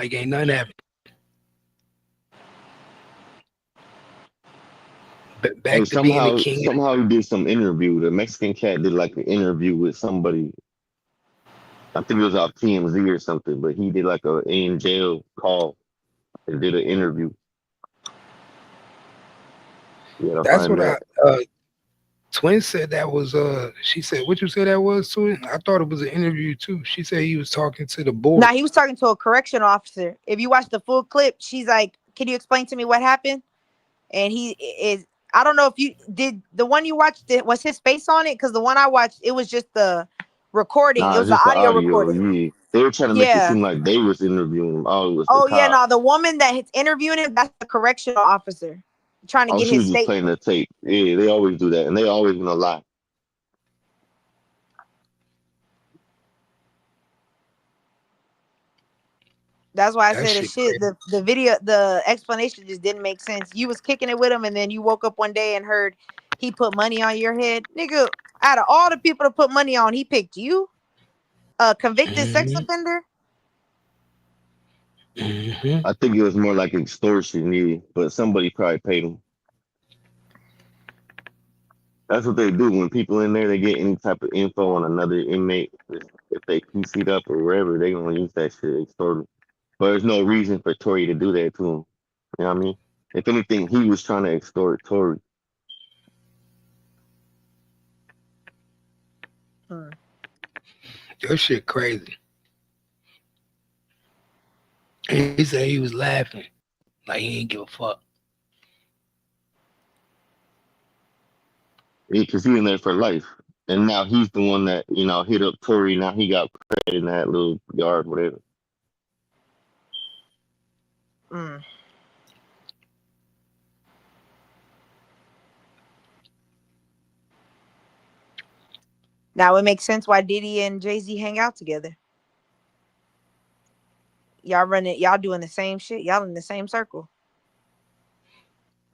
like ain't none happened. Hey, Back to being the somehow king. somehow he did some interview. The Mexican cat did like an interview with somebody. I think it was off TMZ or something, but he did like a in jail call and did an interview. You gotta That's find what I that. Twin said that was she said what you said that was to it. I thought it was an interview too. She said he was talking to the Now board. he was talking to a correction officer. If you watch the full clip, she's like, "Can you explain to me what happened?" And he is. I don't know if you did the one you watched. Was his face on it? Because the one I watched, it was just the recording. It Nah, was it's the just the audio audio. recording. Yeah, they were trying to make it Yeah. seem like they was interviewing him. Oh, it was the Oh yeah. cop. No, the woman that is interviewing him, that's the correctional officer trying to Oh, get she his was just playing statement. the tape. Yeah, they always do that, and they always gonna lie. That's why I That said the shit shit. crazy. The video, the explanation just didn't make sense. You was kicking it with him, and then you woke up one day and heard he put money on your head, nigga. Out of all the people to put money on, he picked you, a convicted sex Hmm. offender. Hmm. I think it was more like extortion, yeah, but somebody probably paid him. That's what they do when people in there they get any type of info on another inmate. If they PC'd up or wherever, they gonna use that shit extort him. But there's no reason for Tory to do that to him. You know what I mean? If anything, he was trying to extort Tory. Hmm. That shit crazy. And he said he was laughing like he ain't give a fuck. Because he in there for life. And now he's the one that, hit up Tory. Now he got credit in that little yard, whatever. Mm. Now it makes sense why Diddy and Jay Z hang out together. Y'all running, y'all doing the same shit. Y'all in the same circle.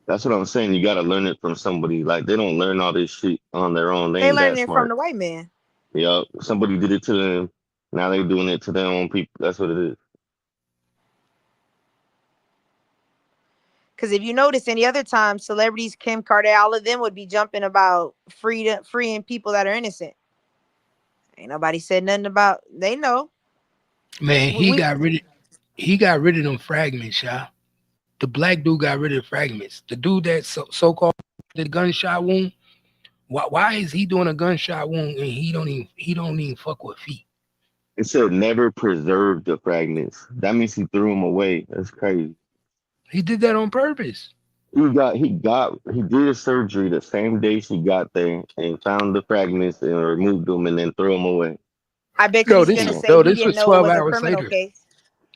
That's what I'm saying. You got to learn it from somebody. Like, they don't learn all this shit on their own. They They ain't that learning it from smart. the white man. Yup. Somebody did it to them. Now they doing it to their own people. That's what it is. Because if you notice, any other time, celebrities, Kim Kardashian, all of them would be jumping about freeing people that are innocent. Ain't nobody said nothing about. They know. Man, We he got rid of them fragments, y'all. The black dude got rid of the fragments. The dude that so called the gunshot wound. Why is he doing a gunshot wound and he don't even fuck with feet? It said never preserve the fragments. That means he threw them away. That's crazy. He did that on purpose. He did a surgery the same day she got there and found the fragments and removed them and then threw them away. I bet you No, he's this gonna Yeah. say no, he this didn't was know it 12 was a hours criminal later. case.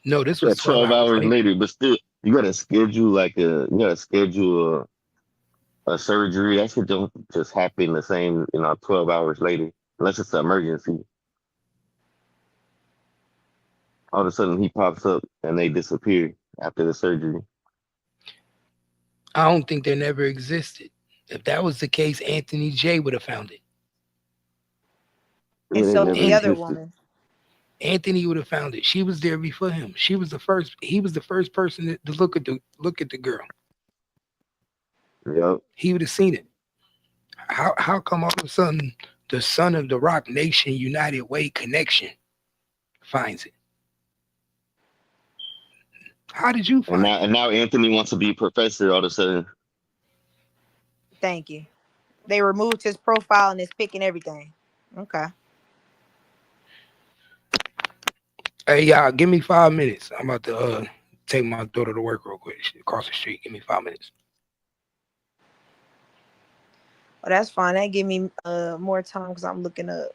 No, this Yeah, was 12 12 hours hours later. later, but still, you gotta schedule a surgery. That should don't just happen the same, 12 hours later, unless it's an emergency. All of a sudden, he pops up and they disappear after the surgery. I don't think they never existed. If that was the case, Anthony J would have found it. And Yeah, they so did the never Anthony other existed. woman. Anthony would have found it. She was there before him. She was the first. He was the first person to look at the girl. Yep. He would have seen it. How come all of a sudden the son of the Rock Nation United Way connection finds it? How did you And find now, it? and now Anthony wants to be a professor all of a sudden. Thank you. They removed his profile and his pic and everything. Okay. Hey y'all, give me 5 minutes. I'm about to take my daughter to work real quick. She across the street. Give me 5 minutes. Well, that's fine. That give me more time because I'm looking up.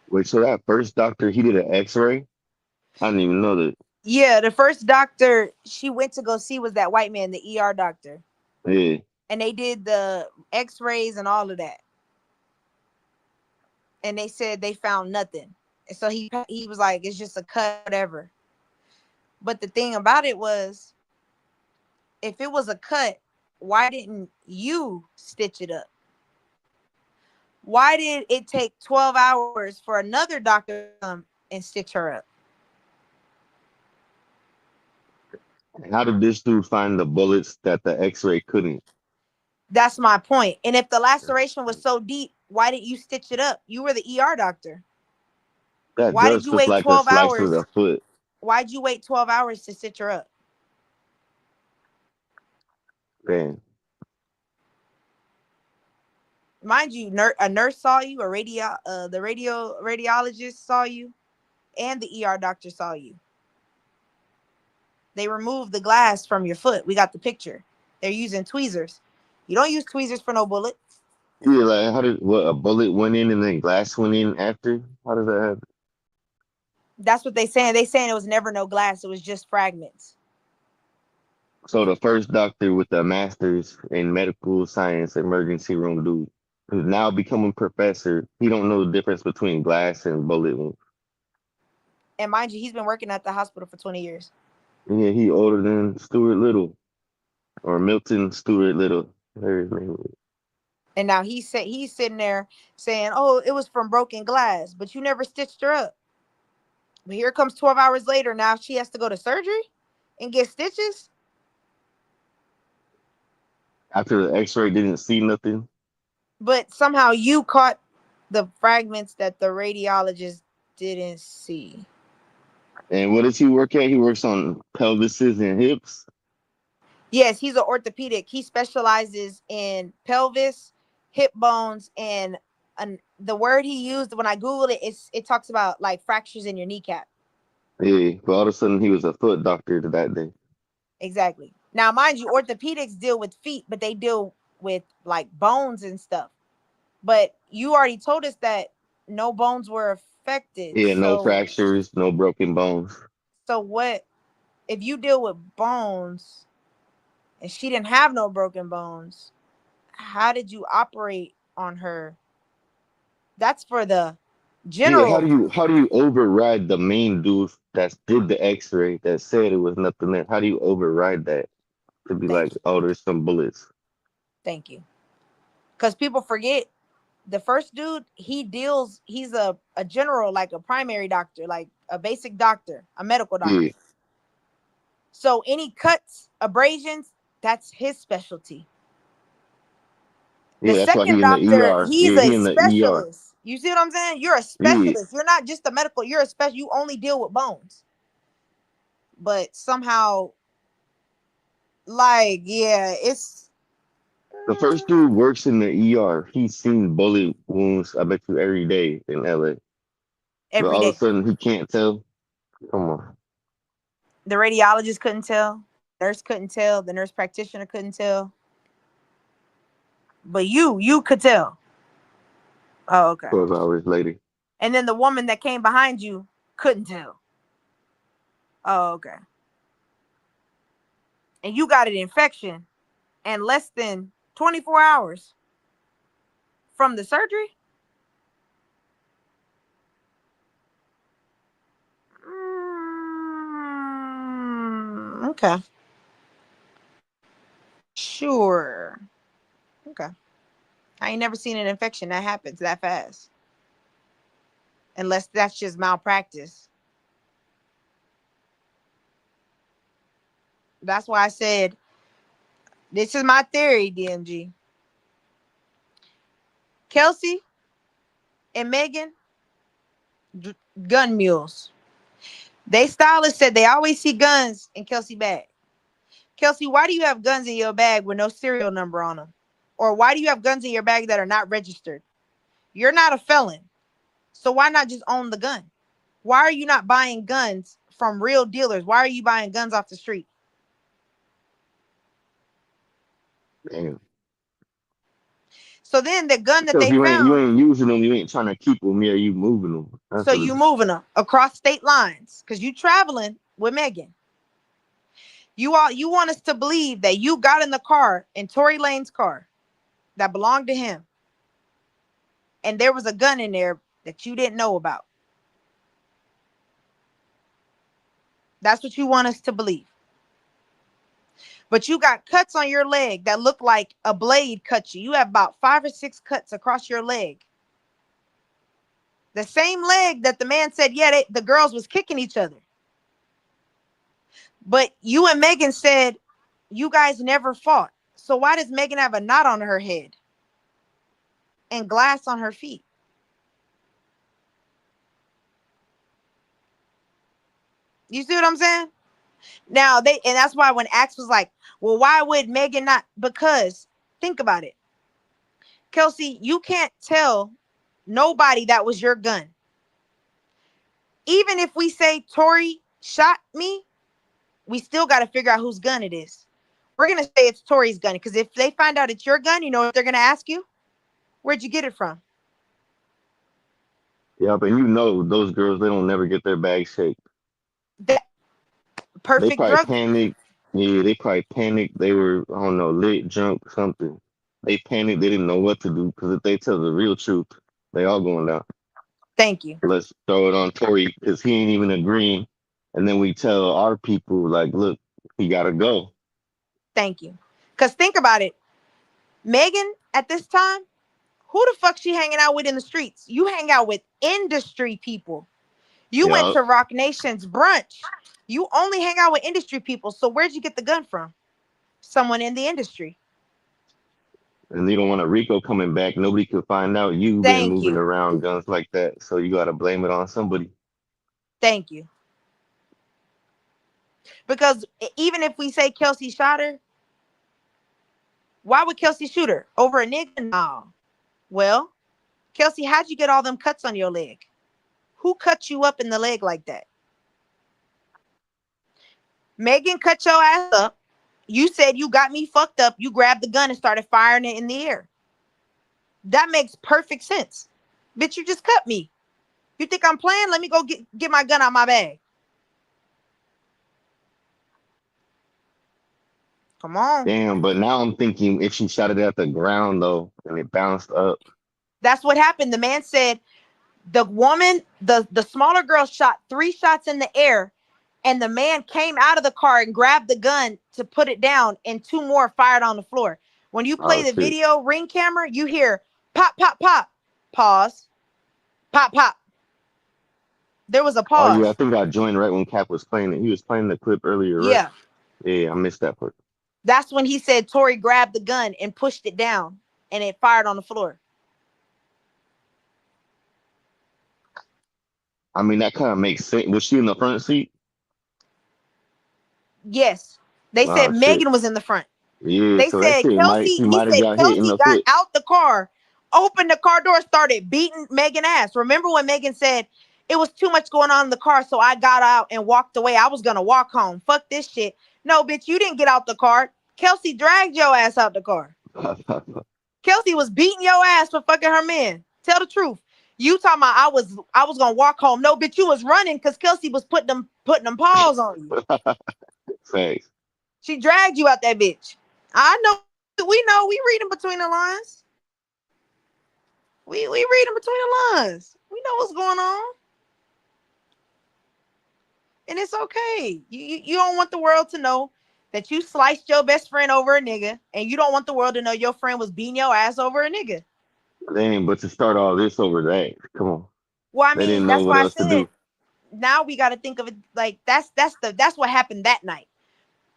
Wait, so that first doctor, he did an X-ray? I didn't even know that. Yeah, the first doctor she went to go see was that white man, the ER doctor, Yeah. and they did the X-rays and all of that, and they said they found nothing. And so he was like, "It's just a cut, whatever." But the thing about it was, if it was a cut, why didn't you stitch it up? Why did it take 12 hours for another doctor to come and stitch her up? How did this dude find the bullets that the X-ray couldn't? That's my point. And if the laceration was so deep, why didn't you stitch it up? You were the ER doctor. That Why did does you look wait like a 12 slice of hours? the foot. Why'd you wait 12 hours to stitch her up? Man, Mind you, a nurse saw you, the radiologist saw you, and the ER doctor saw you. They removed the glass from your foot. We got the picture. They're using tweezers. You don't use tweezers for no bullet. yeah, like how did what a bullet went in and then glass went in after? How does that happen? That's what they saying. They saying it was never no glass. It was just fragments. So the first doctor with the master's in medical science emergency room dude who's now becoming professor, he don't know the difference between glass and bullet wound. And mind you, he's been working at the hospital for 20 years. Yeah, he older than Stuart Little or Milton Stuart Little. Whatever his name is. And now he's sitting there saying, "Oh, it was from broken glass, but you never stitched her up." But here comes 12 hours later. Now she has to go to surgery and get stitches. After the X-ray didn't see nothing. But somehow you caught the fragments that the radiologist didn't see. And what does he work at? He works on pelvises and hips. Yes, he's an orthopedic. He specializes in pelvis, hip bones, and the word he used when I googled it, it talks about like fractures in your kneecap. Yeah, but all of a sudden he was a foot doctor that day. Exactly. Now, mind you, orthopedics deal with feet, but they deal with like bones and stuff. But you already told us that no bones were affected. Yeah, no So, fractures, no broken bones. so what if you deal with bones and she didn't have no broken bones? How did you operate on her? That's for the Yeah, general. how do you override the main dude that did the X-ray that said it was nothing there? How do you override that to be like, Thank you. oh, there's some bullets? Thank you. Because people forget the first dude, he's a general, like a primary doctor, like a basic doctor, a medical Yeah, doctor. So any cuts, abrasions, that's his specialty. The yeah, that's why second he in the doctor, ER. he's Yeah, a he in the ER. specialist. You see what I'm saying? You're a Yeah, specialist. You're not just a medical, you're a special. You only deal with bones. But somehow, like, yeah, it's the first dude works in the ER. He's seen bullet wounds. I bet you every day in LA. But every all of a day. sudden he can't tell. Come on. The radiologist couldn't tell, nurse couldn't tell, the nurse practitioner couldn't tell. But you could tell. Oh, okay. 12 hours later. And then the woman that came behind you couldn't tell. Oh, okay. And you got an infection in less than 24 hours from the surgery? Okay. Sure. Okay. I ain't never seen an infection that happens that fast. Unless that's just malpractice. That's why I said, this is my theory, DMG. Kelsey and Megan, gun mules. They stylists said they always see guns in Kelsey bag. Kelsey, why do you have guns in your bag with no serial number on them? Or why do you have guns in your bag that are not registered? You're not a felon. So why not just own the gun? Why are you not buying guns from real dealers? Why are you buying guns off the street? Damn. So then the gun that Because they you found, ain't using them, you ain't trying to keep them. Yeah, you moving them. That's so what. you moving them across state lines because you traveling with Megan. You want us to believe that you got in the car in Tory Lane's car that belonged to him, and there was a gun in there that you didn't know about. That's what you want us to believe. But you got cuts on your leg that look like a blade cut you. You have about 5 or 6 cuts across your leg. The same leg that the man said, yeah, the girls was kicking each other. But you and Megan said you guys never fought. So why does Megan have a knot on her head and glass on her feet? You see what I'm saying? Now and that's why when Axe was like, well, why would Megan not? Because think about it. Kelsey, you can't tell nobody that was your gun. Even if we say Tori shot me, we still got to figure out whose gun it is. We're going to say it's Tori's gun, because if they find out it's your gun, you know what they're going to ask you? Where'd you get it from? Yeah, but you know those girls, they don't never get their bag shaped. That They perfect probably drug. panicked. Yeah, they probably panicked. They were, I don't know, lit, drunk, something. They panicked. They didn't know what to do because if they tell the real truth, they all going down. Thank you. Let's throw it on Tory because he ain't even agreeing. And then we tell our people, like, look, he got to go. Thank you. Because think about it. Megan, at this time, who the fuck she hanging out with in the streets? You hang out with industry people. You went Yeah. to Rock Nation's brunch. You only hang out with industry people. So where'd you get the gun from? Someone in the industry. And you don't want a Rico coming back. Nobody could find out you been Thank moving you. around guns like that. So you got to blame it on somebody. Thank you. Because even if we say Kelsey shot her, why would Kelsey shoot her? Over a nigga? No. Well, Kelsey, how'd you get all them cuts on your leg? Who cut you up in the leg like that? Megan cut your ass up. You said you got me fucked up. You grabbed the gun and started firing it in the air. That makes perfect sense. Bitch, you just cut me. You think I'm playing? Let me go get my gun out my bag. Come on. Damn, but now I'm thinking if she shot it at the ground though, and it bounced up. That's what happened. The man said the woman, the smaller girl shot 3 shots in the air, and the man came out of the car and grabbed the gun to put it down, and 2 more fired on the floor. When you play Oh the shit. video ring camera, you hear pop, pop, pop, pause, pop, pop. There was a Oh yeah, I pause. think I joined right when Cap was playing it. He was playing the clip earlier, right? Yeah. Yeah, I missed that part. That's when he said Tori grabbed the gun and pushed it down, and it fired on the floor. I mean, that kind of makes sense. Was she in the front seat? Yes. They said Oh shit. Megan was in the front. Yeah, They so that said shit might Kelsey, she he might have said got hit in Kelsey the got foot. out the car, opened the car door, started beating Megan ass. Remember when Megan said it was too much going on in the car, so I got out and walked away. I was gonna walk home. Fuck this shit. No, bitch, you didn't get out the car. Kelsey dragged your ass out the car. Kelsey was beating your ass for fucking her man. Tell the truth. You talking about I was gonna walk home. No, bitch, you was running because Kelsey was putting them paws on you. Thanks. She dragged you out that bitch. I know. We reading between the lines. We reading between the lines. We know what's going on. And it's okay. You don't want the world to know that you sliced your best friend over a nigga, and you don't want the world to know your friend was beating your ass over a nigga. Damn, but to start all this over that, come on. Well, I They didn't mean, know that's what why I else to said do. now we got to think of it like that's what happened that night.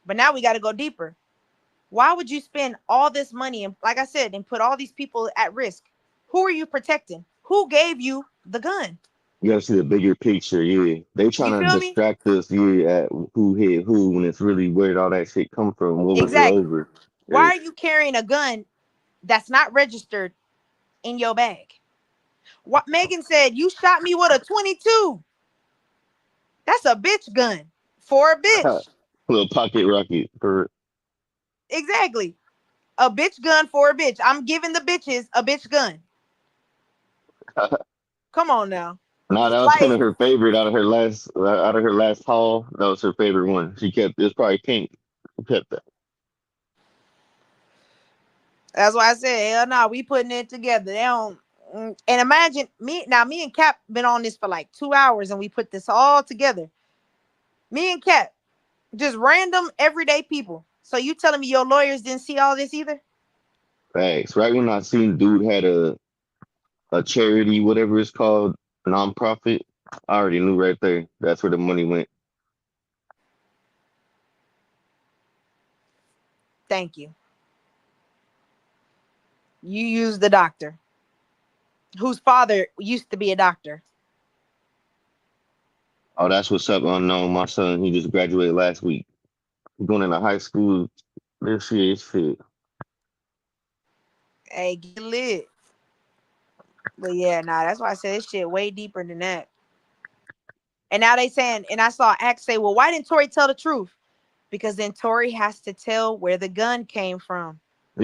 But now we got to go deeper. Why would you spend all this money and, like I said, and put all these people at risk? Who are you protecting? Who gave you the gun? You gotta see the bigger picture, yeah. They You trying to feel me? distract us, yeah, at who hit who when it's really where did all that shit come from? What was it Exactly. over? Why Yeah. are you carrying a gun that's not registered in your bag? What Megan said, you shot me with a 22. That's a bitch gun for a bitch. Little pocket rocket for Exactly. A bitch gun for a bitch. I'm giving the bitches a bitch gun. Come on now. nah, that was kind of Like, her favorite out of her last haul. That was her favorite one. She kept it was probably pink. She kept that. that's why I said, hell no, we putting it together. They don't. And imagine me and Cap been on this for like 2 hours, and we put this all together. Me and Cat, just random everyday people. So you telling me your lawyers didn't see all this either? Facts. Right when I seen dude had a charity, whatever it's called, nonprofit, I already knew right there. That's where the money went. Thank you. You use the doctor whose father used to be a doctor. Oh, that's what's up, unknown. My son, he just graduated last week. He's going into high school this year. Shit. Hey, get lit. But yeah, nah, that's why I said this shit way deeper than that. And now they saying, and I saw Axe say, well, why didn't Tori tell the truth? Because then Tori has to tell where the gun came from.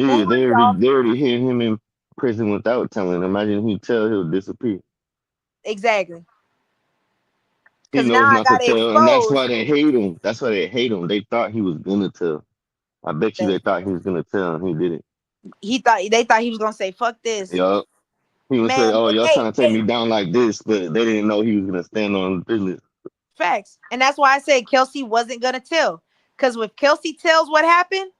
Who Yeah, are y'all? they already hit him in prison without telling. Imagine he tell, he'll disappear. Exactly. He Because now knows I not to got to tell, and that's why expose. they hate him. That's why they hate him. They thought he was gonna tell. I bet you they Thank you. thought he was gonna tell, and he didn't. They thought he was gonna say, fuck this. Yup. He would say, Man, "Oh, y'all hey, trying to take hey, me down like this," but they didn't know he was gonna stand on business. facts. And that's why I said Kelsey wasn't gonna tell. Because if Kelsey tells what happened,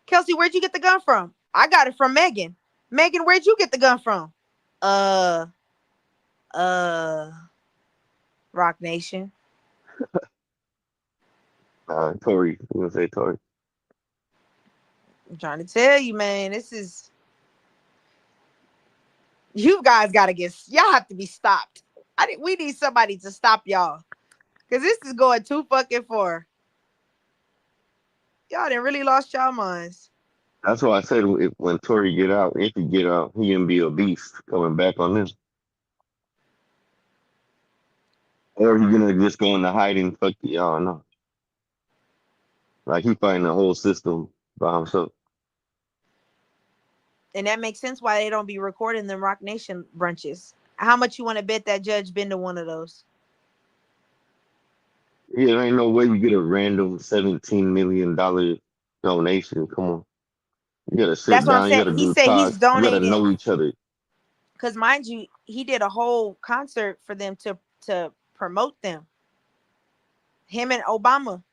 Kelsey, where'd you get the gun from? I got it from Megan. Megan, where'd you get the gun from? Uh, uh, Rock Nation. Tory, you gonna say Tory? I'm trying to tell you, man, this is you guys gotta y'all have to be stopped. We need somebody to stop y'all. Cause this is going too fucking far. Y'all done really lost y'all minds. That's why I said when Tory get out, if he get out, he gonna be a beast coming back on this, or he gonna just go into hiding. Fuck y'all, know. Like he fighting the whole system by himself. And that makes sense why they don't be recording them Rock Nation brunches. How much you want to bet that judge been to one of those? Yeah, there ain't no way you get a random $17 million donation. Come on, you gotta That's sit what I'm down. You saying. gotta He do said he's talks. You gotta donating know each other. because, mind you, he did a whole concert for them to promote them. Him and Obama.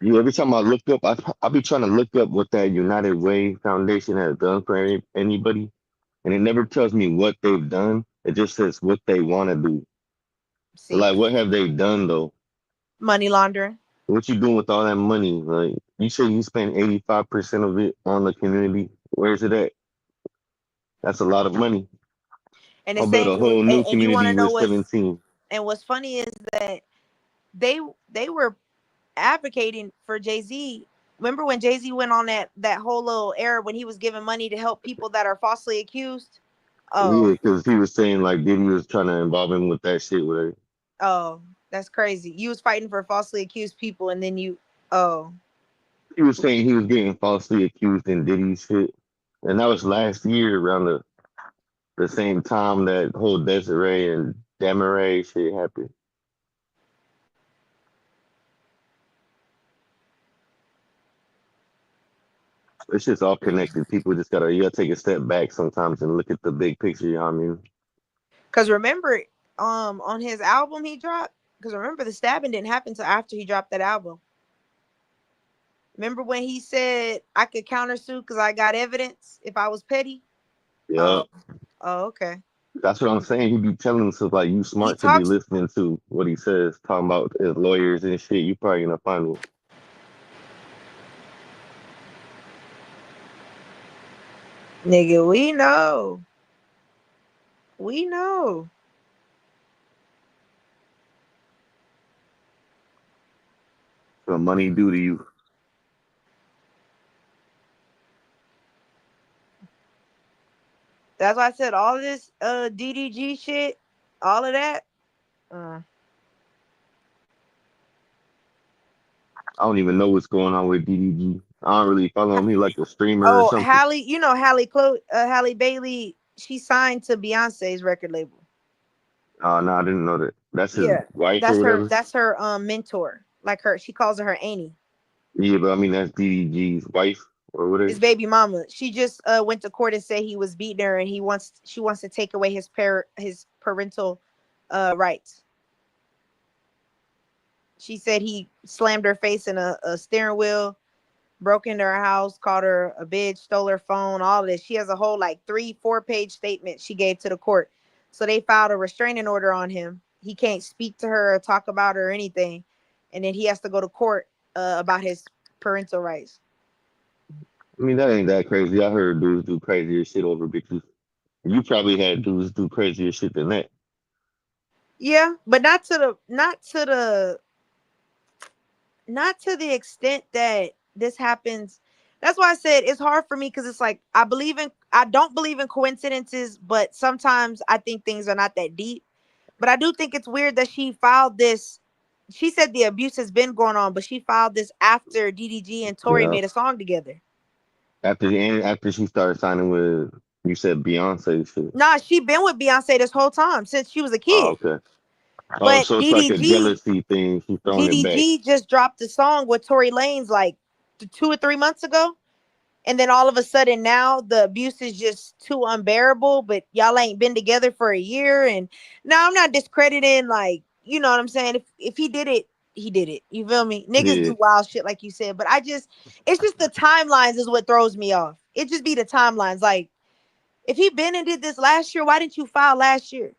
Yeah, every time I look up, I be trying to look up what that United Way Foundation has done for anybody, and it never tells me what they've done. It just says what they want to do. So, See, like, what have they done though? money laundering. What you doing with all that money? Like, you say you spend 85% of it on the community. Where's it at? That's a lot of money. And I'll it's build saying a whole new and you want community to know with 17. what's funny is that they they were advocating for Jay-Z. Remember when Jay-Z went on that whole little era when he was giving money to help people that are falsely accused? Yeah, Oh, because he was saying like Diddy was trying to involve him with that shit. Whatever. oh, that's crazy. You was fighting for falsely accused people and then you oh, He was saying he was getting falsely accused in Diddy shit, and that was last year around the same time that whole Desiree and Damaray shit happened. It's just all connected. People just gotta you gotta take a step back sometimes and look at the big picture. You know what I mean? because remember on his album he dropped because remember the stabbing didn't happen until after he dropped that album. Remember when he said I could countersue because I got evidence if I was petty? Yeah, Oh, oh, okay. that's what I'm saying. He be telling us like you He smart to be talks, listening to what he says, talking about his lawyers and shit. You probably gonna find one. nigga. We know, we know. What money do to you? That's why I said all of this DDG shit, all of that. Uh, I don't even know what's going on with DDG. I don't really follow him. He like a streamer or oh, something. Hallie, you know Hallie Bailey. She signed to Beyonce's record label. No, I didn't know that. That's his Yeah, wife or whatever. that's her mentor. Like her, she calls her Annie. Yeah, but I mean that's DDG's wife or His whatever. baby mama. She just went to court and said he was beating her, and she wants to take away his parental rights. She said he slammed her face in a steering wheel, broke into her house, called her a bitch, stole her phone, all this. She has a whole like 3-4 page statement she gave to the court. So they filed a restraining order on him. He can't speak to her or talk about her or anything. And then he has to go to court about his parental rights. I mean, that ain't that crazy. I heard dudes do crazier shit over bitches. You probably had dudes do crazier shit than that. Yeah, but not to the extent that this happens. That's why I said it's hard for me because it's like I don't believe in coincidences, but sometimes I think things are not that deep. But I do think it's weird that she filed this. She said the abuse has been going on, but she filed this after DDG and Tori Yeah. made a song together. After she started signing with, you said Beyonce shit. Nah, she been with Beyonce this whole time since she was a Oh, kid. okay. Oh, But so it's like a jealousy thing. She's throwing it back. DDG just dropped a song with Tory Lanez like 2 or 3 months ago. And then all of a sudden now the abuse is just too unbearable, but y'all ain't been together for a year. And now I'm not discrediting, like, you know what I'm saying? If he did it, he did it. You feel me? Niggas Yeah, do wild shit like you said, but it's just the timelines is what throws me off. It just be the timelines. Like, if he been and did this last year, why didn't you file last year?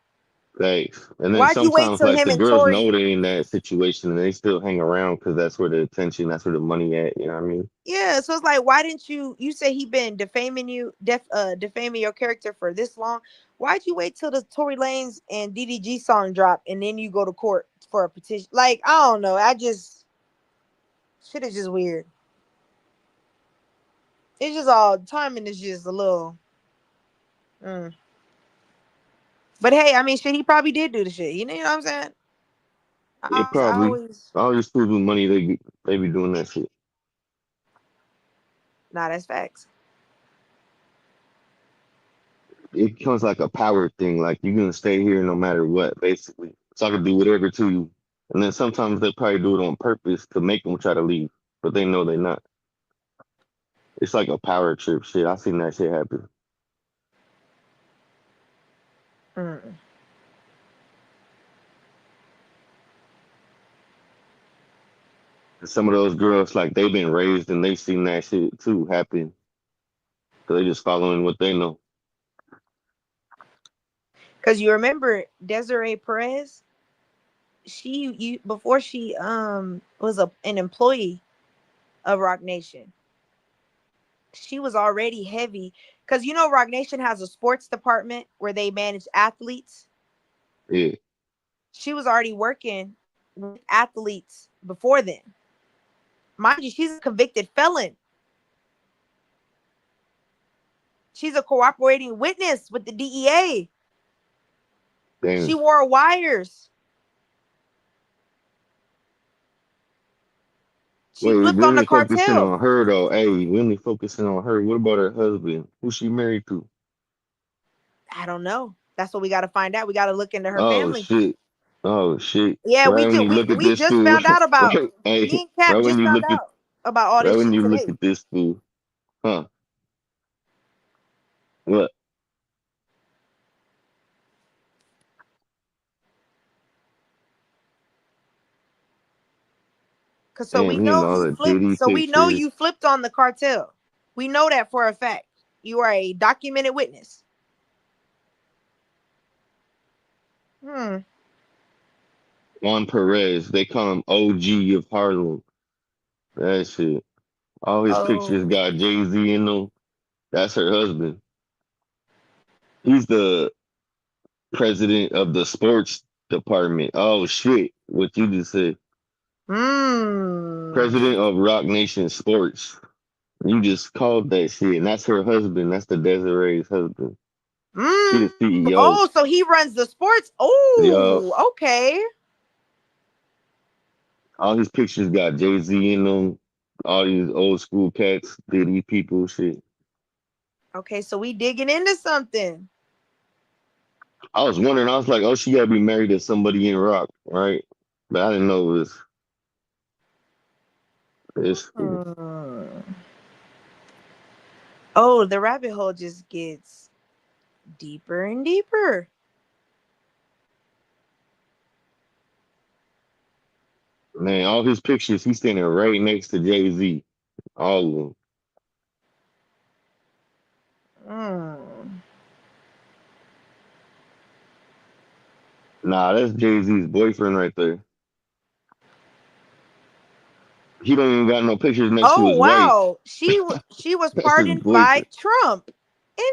thanks. And then Why'd you wait sometimes, till like him the and girls Tori? know they're in that situation and they still hang around because that's where the attention, that's where the money at. You know what I mean? Yeah, so it's like, why didn't you say he been defaming you, defaming your character for this long? Why'd you wait till the Tory Lanez and DDG song drop and then you go to court for a petition? Like, I don't know. Shit is just weird. It's just all timing is just a little. Mm. But hey, I mean, shit, he probably did do the shit. You know what I'm saying? It I probably always, all these fools with money, they be doing that shit. nah, that's facts. It becomes like a power thing. Like you're gonna stay here no matter what, basically. So I can do whatever to you. And then sometimes they probably do it on purpose to make them try to leave, but they know they're not. It's like a power trip shit. I seen that shit happen. Mm. And some of those girls, like they've been raised and they seen that shit too happen. So they just following what they know. Because you remember Desiree Perez? You before she was an employee of Rock Nation, she was already heavy because you know Rock Nation has a sports department where they manage athletes. Yeah, She was already working with athletes before then. Mind you, she's a convicted felon. She's a cooperating witness with the DEA. She damn. wore wires. She Wait, flipped we on the only focusing cartel. on her though. Hey, we only focusing on her. What about her husband? Who she married to? I don't know. That's what we got to find out. We got to look into her Oh family. shit. Oh shit. Yeah, Right when you look at we this just fool, found out about right, me hey, and Cap just found out about all right this when shit you look today. at this fool, huh? What? Cause so we Damn, he and know all you the flipped. Diddy So we know pictures. you flipped on the cartel. We know that for a fact. You are a documented witness. Hmm. Juan Perez, they call him OG of Harlem. That shit. All his pictures Oh. got Jay-Z in them. That's her husband. He's the president of the sports department. Oh shit. What you just said. Hmm. President of Rock Nation Sports. You just called that shit. And that's her husband. That's the Desiree's husband. He the Hmm. CEO. Oh, so he runs the sports. Yup. Oh, okay. All his pictures got Jay-Z in them. All these old school cats, Diddy people, shit. Okay, so we digging into something. I was wondering, I was like, oh, she gotta be married to somebody in rock, right? But I didn't know it was this fool. Hmm. Oh, the rabbit hole just gets deeper and deeper. Man, all his pictures, he's standing right next to Jay Z. All of them. Mm. Nah, that's Jay Z's boyfriend right there. He don't even got no pictures next to Oh his wife. wow, she was That's his pardoned by boyfriend. Trump.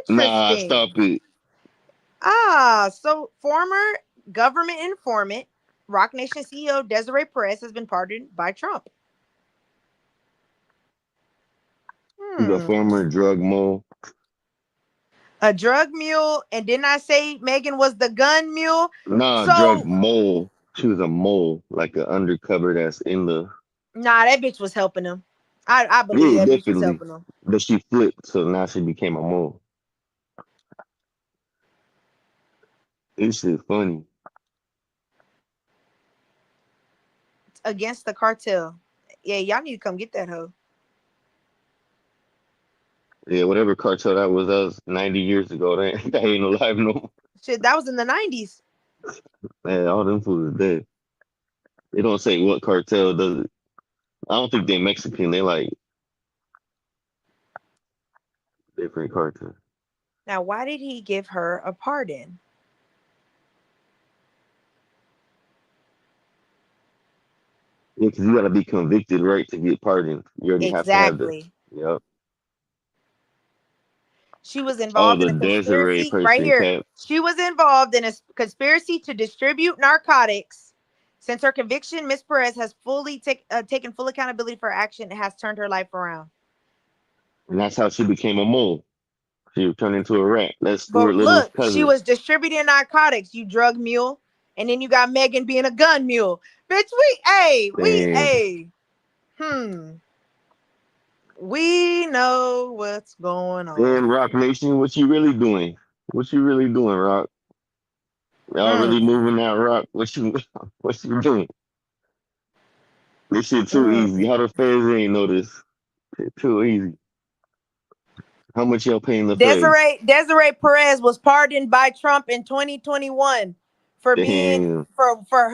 Nah, stop Interesting. it. So former government informant, Rock Nation CEO Desiree Perez has been pardoned by Trump. He's a Hmm. former drug mole. A drug mule, and didn't I say Megan was the gun mule? Nah, drug So mole. She was a mole, like an undercover that's in the. nah, that bitch was helping him. I believe Yeah, that bitch was definitely. helping him. But she flipped, so now she became a mole. This shit funny. Against the cartel. Yeah, y'all need to come get that hoe. Yeah, whatever cartel that was 90 years ago. That ain't alive no more. Shit, that was in the 90s. Man, all them fools is dead. They don't say what cartel does it. I don't think they Mexican. They like different cartel. Now, why did he give her a pardon? Yeah, because you gotta be convicted, right, to get pardoned. You already have to have the. Exactly. Yep. She was Oh, involved in the a Desiree conspiracy right person here. cap. She was involved in a conspiracy to distribute narcotics. Since her conviction, Miss Perez has taken full accountability for her action and has turned her life around. And that's how she became a mole. She turned into a rat. That's Stuart But Little's look, she cousin. was distributing narcotics, you drug mule. And then you got Megan being a gun mule. Bitch, Damn. hmm. We know what's going on. Damn, Rock Nation, what you really doing? What you really doing, Rock? Y'all really Mm, moving that rock? What you what you doing? This shit too easy. mm. How the feds ain't know this? Shit too easy. How much y'all paying the feds? Desiree Perez was pardoned by Trump in 2021 for being Damn. for